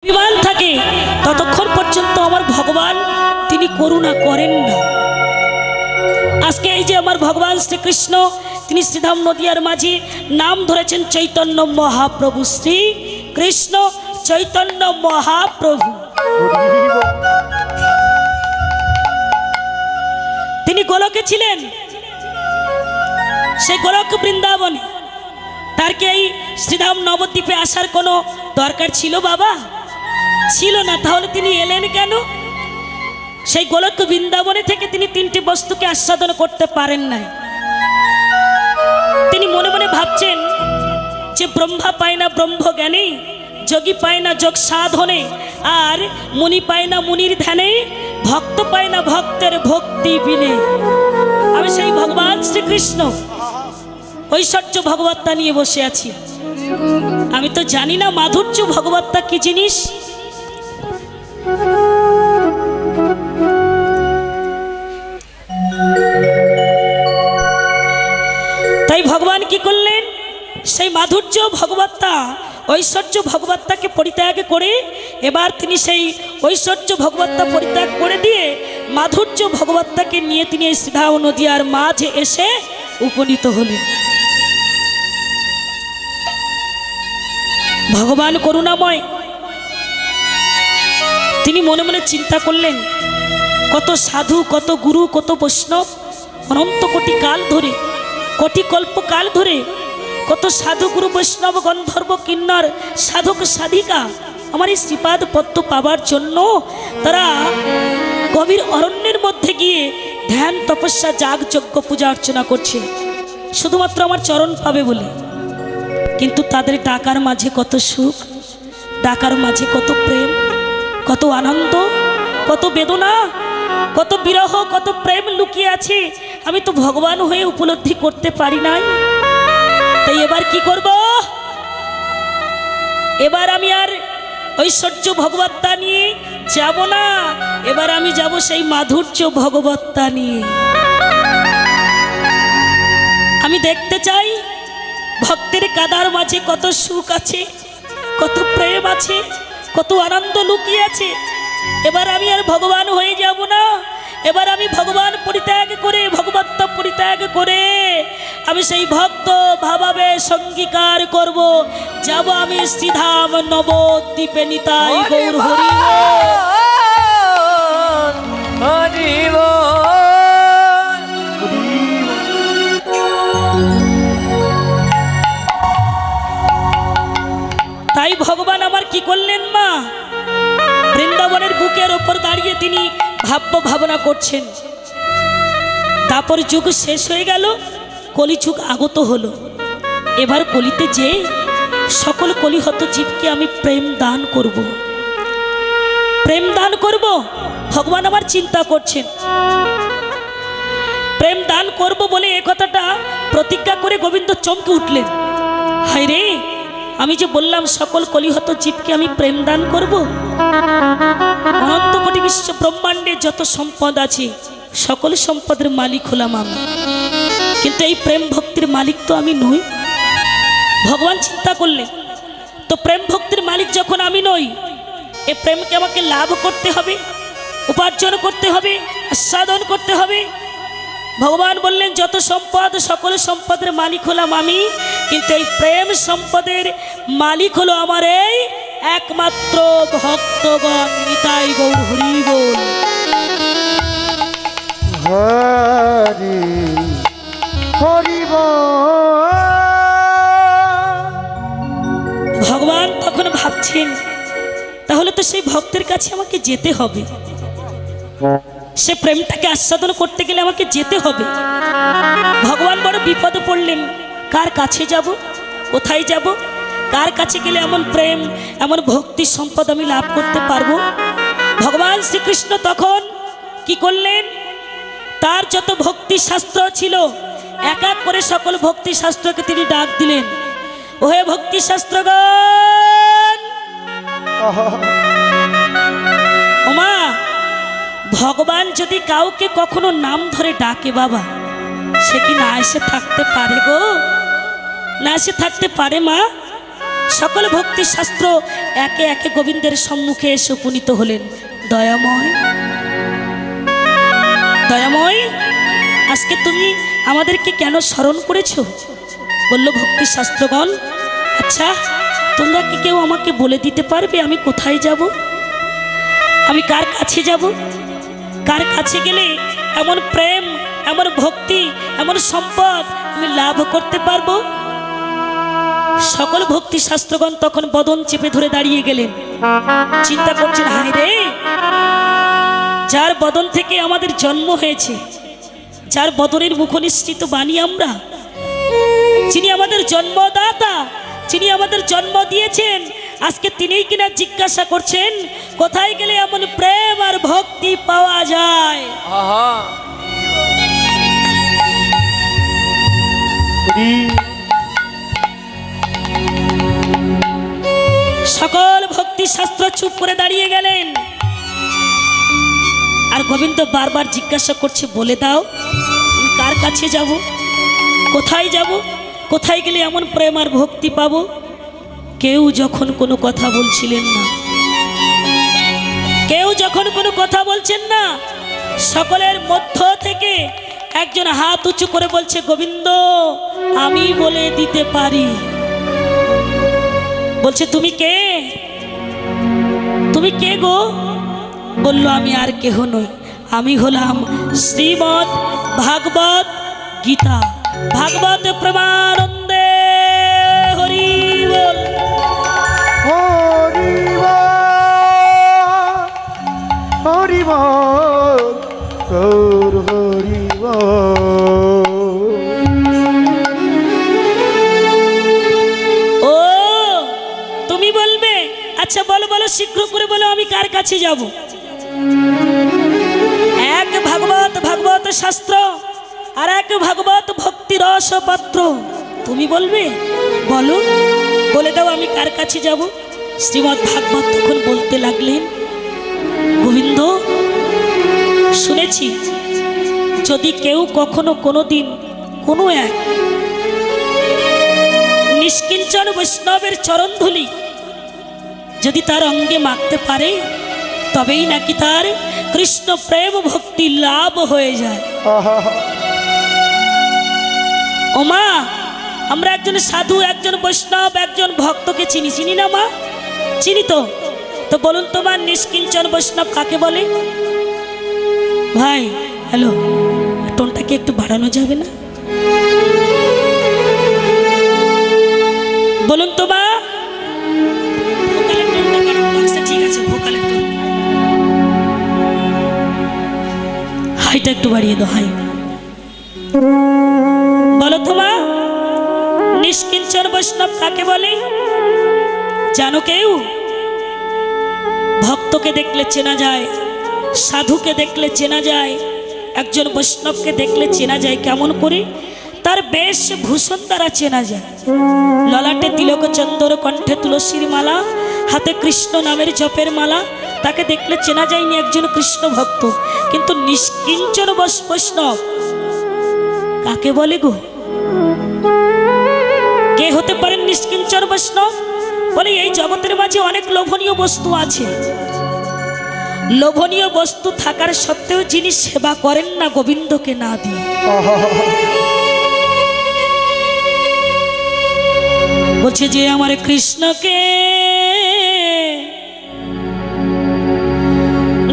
বিমান থাকে ততক্ষণ পর্যন্ত আমার ভগবান তিনি করুণা করেন না। আজকে এই যে আমার ভগবান শ্রীকৃষ্ণ তিনি শ্রীধাম নদিয়ার মাঝে নাম ধরেছেন চৈতন্য মহাপ্রভু, শ্রী কৃষ্ণ চৈতন্য মহাপ্রভু। তিনি গোলকে ছিলেন, সেই গোলক বৃন্দাবনে। তার কি এই শ্রীধাম নবদ্বীপে আসার কোনো দরকার ছিল বাবা? ছিল না। তাহলে তিনি এলেন কেন? সেই গোলক বৃন্দাবনে থেকে তিনি তিনটি বস্তুকে আস্বাদন করতে পারেন নাই। তিনি মনে মনে ভাবছেন যে ব্রহ্মা পায় না ব্রহ্ম জ্ঞানে, যোগী পায় না যোগ সাধনে, আর মুনি পায় না মুনির ধ্যানে, ভক্ত পায় না ভক্তের ভক্তি বিনে। আমি সেই ভগবান শ্রীকৃষ্ণ ঐশ্বর্য ভগবত্তা নিয়ে বসে আছি। আমি তো জানি না মাধুর্য ভগবত্তা কি জিনিস। তাই ভগবান কি করলেন? সেই মাধুর্য ভগবত্তা ঐশ্বর্য ভগবত্তাকে পরিত্যাগ করে এবার তিনি সেই ঐশ্বর্য ভগবত্তা পরিত্যাগ করে দিয়ে মাধুর্য ভগবত্তাকে নিয়ে তিনি এই শ্রীধাম নদিয়ার মাঝে এসে উপনীত হলেন। ভগবান করুণাময়। তিনি মনে মনে চিন্তা করলেন, কত সাধু, কত গুরু, কত বৈষ্ণব অনন্ত কোটি কাল ধরে, কোটি কল্প কাল ধরে কত সাধু গুরু বৈষ্ণব গন্ধর্ব কিন্নর সাধক সাধিকা আমার এই শ্রীপাদ পদ্ম পাবার জন্য তারা গভীর অরণ্যের মধ্যে গিয়ে ধ্যান তপস্যা যাগ যজ্ঞ পূজা অর্চনা করছে শুধুমাত্র আমার চরণ পাবে বলে। কিন্তু তাদের ডাকার মাঝে কত সুখ, ডাকার মাঝে কত প্রেম, কত আনন্দ, কত বেদনা, কত বিরহ, কত প্রেম লুকিয়ে আছে আমি তো ভগবান হয়ে উপলব্ধি করতে পারি নাই। তাই এবার কি করব? এবার আমি আর ঐশ্বর্য ভগবত্তা নিয়ে যাব না, এবার আমি যাব সেই মাধুর্য ভগবত্তা নিয়ে। আমি দেখতে চাই ভক্তের কাদার মাঝে কত সুখ আছে, কত প্রেম আছে, কত আনন্দ লুকিয়ে আছে। এবার আমি আর ভগবান হয়ে যাব না, এবার আমি ভগবান পরিত্যাগ করে ভগবত্তা পরিত্যাগ করে আমি সেই ভক্ত ভাবাবে সঙ্গীকার করব। যাব আমি শ্রীধাম নবদ্বীপে নিতাই গৌর হরি হরি। তাই ভগবান আমার কি করলেন মা? বৃন্দাবনের বুকের ওপর দাঁড়িয়ে তিনি ভাব্য ভাবনা করছেন। তারপর যুগ শেষ হয়ে গেল, কলিযুগ আগত হলো। এবার কলিতে যে সকল কলিহত জীবকে আমি প্রেম দান করব, প্রেম দান করব। ভগবান আমার চিন্তা করছেন প্রেম দান করব বলে এ কথাটা প্রতিজ্ঞা করে গোবিন্দ চমকে উঠলেন। হায় রে, আমি যে বললাম সকল কলিহত জীবকে আমি প্রেম দান করব, অনন্ত কোটি বিশ্ব ব্রহ্মাণ্ডে যত সম্পদ আছে সকল সম্পদের মালিক হলাম আমি, কিন্তু এই প্রেম ভক্তির মালিক তো আমি নই। ভগবান চিন্তা করলেন, তো প্রেম ভক্তির মালিক যখন আমি নই, এ প্রেমকে আমাকে লাভ করতে হবে, উপার্জন করতে হবে, আস্বাদন করতে হবে। ভগবান বললেন যত সম্পদ সকল সম্পদের মালিক হলাম আমি, কিন্তু এই প্রেম সম্পদের মালিক হলো আমার এই একমাত্র ভক্তগণ। নিতাই গৌর হরি বল। হরি হরি ভগবান তখন ভাবছেন তাহলে তো সেই ভক্তের কাছে আমাকে যেতে হবে, সে প্রেমটাকে আস্বাদন করতে গেলে আমাকে যেতে হবে। ভগবান বড় বিপদে পড়লেন, কার কাছে যাব, কোথায় যাব, কার কাছে গেলে এমন প্রেম এমন ভক্তি সম্পদ আমি লাভ করতে পারবো। ভগবান শ্রীকৃষ্ণ তখন কি করলেন? তার যত ভক্তি শাস্ত্র ছিল এক এক করে সকল ভক্তি শাস্ত্রকে তিনি ডাক দিলেন। ওহে ভক্তি শাস্ত্রগণ, ওমা, ভগবান যদি কাউকে কখনো নাম ধরে ডাকে বাবা, সে কি না এসে থাকতে পারে গো? না এসে থাকতে পারে মা? সকল ভক্তি শাস্ত্র একে একে গোবিন্দের সম্মুখে এসে উপনীত হলেন। দয়াময়, দয়াময়, আজকে তুমি আমাদেরকে কেন স্মরণ করেছো? বলল ভক্তি শাস্ত্রগণ, আচ্ছা তোমরা কি কেউ আমাকে বলে দিতে পারবে আমি কোথায় যাব? আমি কার কাছে যাব? কার কাছে গেলে এমন প্রেম, এমন ভক্তি, এমন সম্পদ আমি লাভ করতে পারবো? সকল ভক্তি শাস্ত্রগণ তখন বদন চেপে ধরে দাঁড়িয়ে গেলেন, চিন্তা করছেন, হায় রে, যার বদন থেকে আমাদের জন্ম হয়েছে, যার বদনের মুখনিসৃত বাণী আমরা, যিনি আমাদের জন্মদাতা, যিনি আমাদের জন্ম দিয়েছেন, আজকে তিনিই কিনা জিজ্ঞাসা করছেন কোথায় গেলে এমন প্রেম আর ভক্তি পাওয়া যায়। সকল ভক্তি শাস্ত্র চুপ করে দাঁড়িয়ে গেলেন। আর গোবিন্দ বারবার জিজ্ঞাসা করছে, বলে দাও আমি কার কাছে যাব, কোথায় যাব, কোথায় গেলে এমন প্রেম আর ভক্তি পাবো? কেউ যখন কোনো কথা বলছিলেন না, কেউ যখন কোনো কথা বলছেন না, সকলের মধ্য থেকে একজন হাত উঁচু করে বলছে, গোবিন্দ আমি বলে দিতে পারি। বলছে, তুমি কে? তুমি কে গো? বলল, আমি আর কেহ নই, আমি হলাম শ্রীমদ্ ভাগবত গীতা। ভাগবত প্রেমানন্দে হরি বল, হরি বল, হরি বল, গৌর হরি বল। ও তুমি বলবে? আচ্ছা বলো, বলো, শীঘ্র করে বলো, আমি কার কাছে যাব? এক ভাগবত, ভাগবত শাস্ত্র, আর এক ভাগবত ভক্তি রস পাত্র। তুমি বলবে? বলো, বলে দাও আমি কার কাছে যাব। শ্রীমদ্ ভাগবত তখন বলতে লাগলেন, গোবিন্দ শুনেছি যদি কেউ কখনো কোনোদিন কোনো এক নিষ্কিঞ্চন বৈষ্ণবের চরণধূলি যদি তার অঙ্গে মাখতে পারে, তবেই নাকি তার কৃষ্ণ প্রেম ভক্তি লাভ হয়ে যায়। ওমা, আমরা একজন সাধু, একজন বৈষ্ণব, একজন ভক্তকে চিনি, চিনি না মা? চিনি তো। তো বলুন তোমার নিষ্কিঞ্চন বৈষ্ণব কাকে বলে? ভাই হ্যালো, টোনটাকে একটু বাড়ানো যাবে না? বলুন তো মা। ভোকালের টোনটা বাড়ানো, আচ্ছা ঠিক আছে, ভোকালের টোন, হাইটা একটু বাড়িয়ে দাও, হাই। বলো তো মা, নিষ্কিঞ্চন বৈষ্ণব কাকে বলে? জানো কেউ? ভক্তকে দেখলে চেনা যায়, সাধুকে দেখলে চেনা যায়, একজন বৈষ্ণবকে দেখলে চেনা যায় কেমন করে? তার বেশভূষণ দ্বারা চেনা যায়। ললাটে তিলক চন্দর, কণ্ঠে তুলসীর মালা, হাতে কৃষ্ণ নামের জপের মালা, তাকে দেখলে চেনা যায়নি একজন কৃষ্ণ ভক্ত। কিন্তু নিষ্কিঞ্চন বৈষ্ণব কাকে বলে গো? কে হতে পারেন নিষ্কিঞ্চন বৈষ্ণব? বলে এই জগতের মাঝে অনেক লোভনীয় বস্তু আছে, লোভনীয় বস্তু থাকার সত্ত্বেও যিনি সেবা করেন না গোবিন্দকে না দিয়ে। বলছে যে আমার কৃষ্ণকে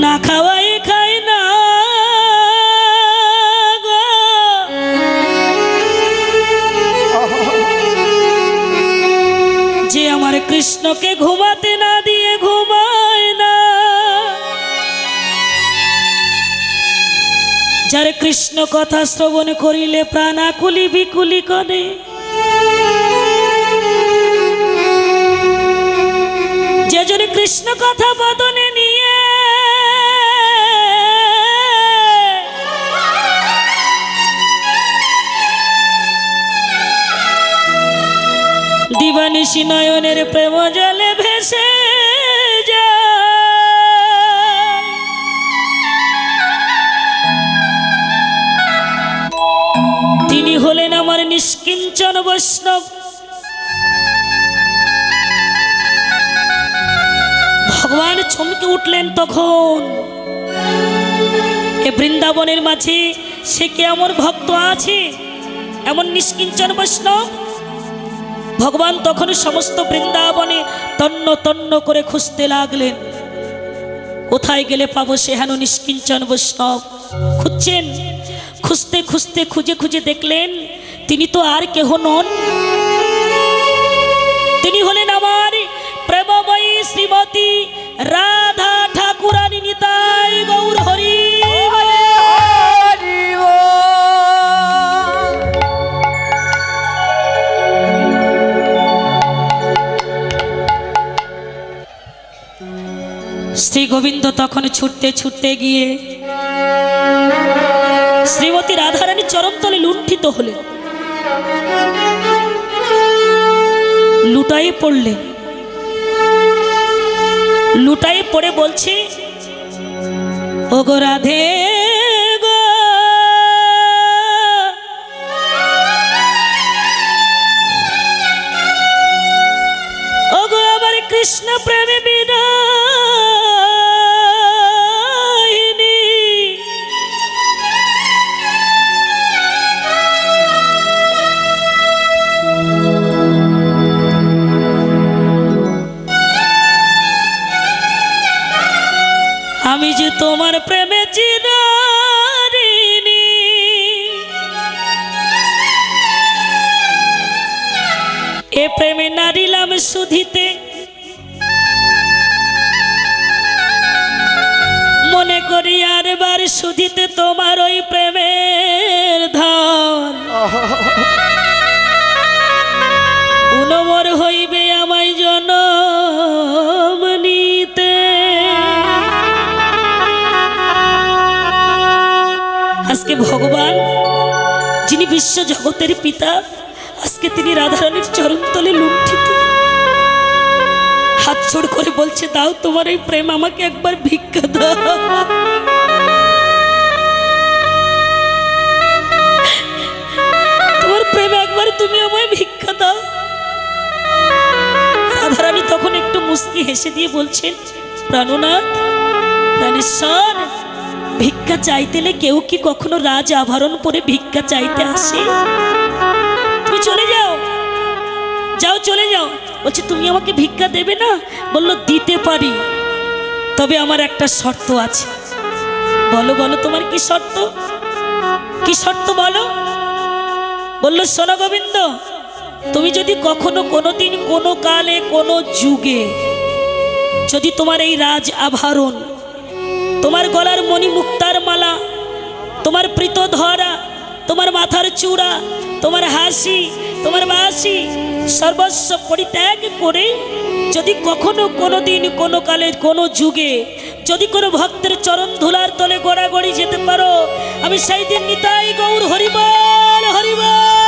না খাওয়াই খায় না গো, যে আমার কৃষ্ণকে ঘুমাতে না দিয়ে ঘুমায় না, যার কৃষ্ণ কথা শ্রবণ করিলে প্রাণ আকুলি বিকুলি করে, যে যদি কৃষ্ণ কথা বদনে নিয়ে দিবানিশি নয়নের প্রেম জলে ভেসে যায়, তিনি হলেন আমার নিষ্কিঞ্চন বৈষ্ণব। ভগবান চমকে উঠলেন তখন। এ বৃন্দাবনের মাঝে সে কে এমন ভক্ত আছে, এমন নিষ্কিঞ্চন বৈষ্ণব? ভগবান তখন সমস্ত বৃন্দাবনে তন্ন তন্ন করে খুঁজতে লাগলেন, কোথায় গেলে পাবো সে হেন নিষ্কিঞ্চন বৈষ্ণব। খুঁজছেন, খুঁজতে খুঁজতে খুঁজে খুঁজে দেখলেন তিনি তো আর কেহ নন, তিনি হলেন আমার প্রেমময়ী শ্রীমতী রাধা ঠাকুরানী। নিতাই গৌর হরি বল। শ্রী গোবিন্দ তখন ছুটতে ছুটতে গিয়ে শ্রীমতী রাধারানী চরণতলে লুণ্ঠিত হলেন, লুটায়ে পড়লেন। লুটায়ে পড়ে বলছে, ওগো রাধে গো, ওগো আমার কৃষ্ণ প্রেমে বিনা আমি যে তোমার প্রেমে চিরারিনি, এ প্রেমে নারিলাম সুধিতে, মনে করি আর বার সুধিতে তোমার ওই প্রেমের ধার। পুনমর হইবে আমায় জনম নিতে। আজকে ভগবান যিনি বিশ্ব জগতের পিতা, আজকে তিনি রাধারানীর চরণতলে লুণ্ঠিত, হাত জোড় করে বলছে, দাও তোমার এই প্রেম আমাকে একবার ভিক্ষা দাও। তোমার প্রেম একবার তুমি আমায় ভিক্ষা দাও। রাধারানী তখন একটু মুস্কি হেসে দিয়ে বলছেন, প্রাণনাথ, প্রাণেশ্বর, ভিক্ষা চাইতেলে কেউ কি কখনো রাজ আভরণ পরে ভিক্ষা চাইতে আসে? তুমি চলে যাও, যাও চলে যাও। বলছে, তুমি আমাকে ভিক্ষা দেবে না? বললো, দিতে পারি, তবে আমার একটা শর্ত আছে। বলো বলো, তোমার কি শর্ত? কি শর্ত বলো? বললো, শোনো গোবিন্দ, তুমি যদি কখনো কোনোদিন কোনো কালে কোনো যুগে যদি তোমার এই রাজ আভরণ, তোমার গলার মণি মুক্তার মালা, তোমার প্রীত ধরা, তোমার মাথার চূড়া, তোমার হাসি, তোমার বাসি সর্বস্ব পরিত্যাগ করে যদি কখনো কোনো দিন কোনো কালে কোনো যুগে যদি কোনো ভক্তের চরণ ধুলার তলে গড়াগড়ি যেতে পারো, আমি সেই দিন নিতাই গৌর হরিবল হরিবল।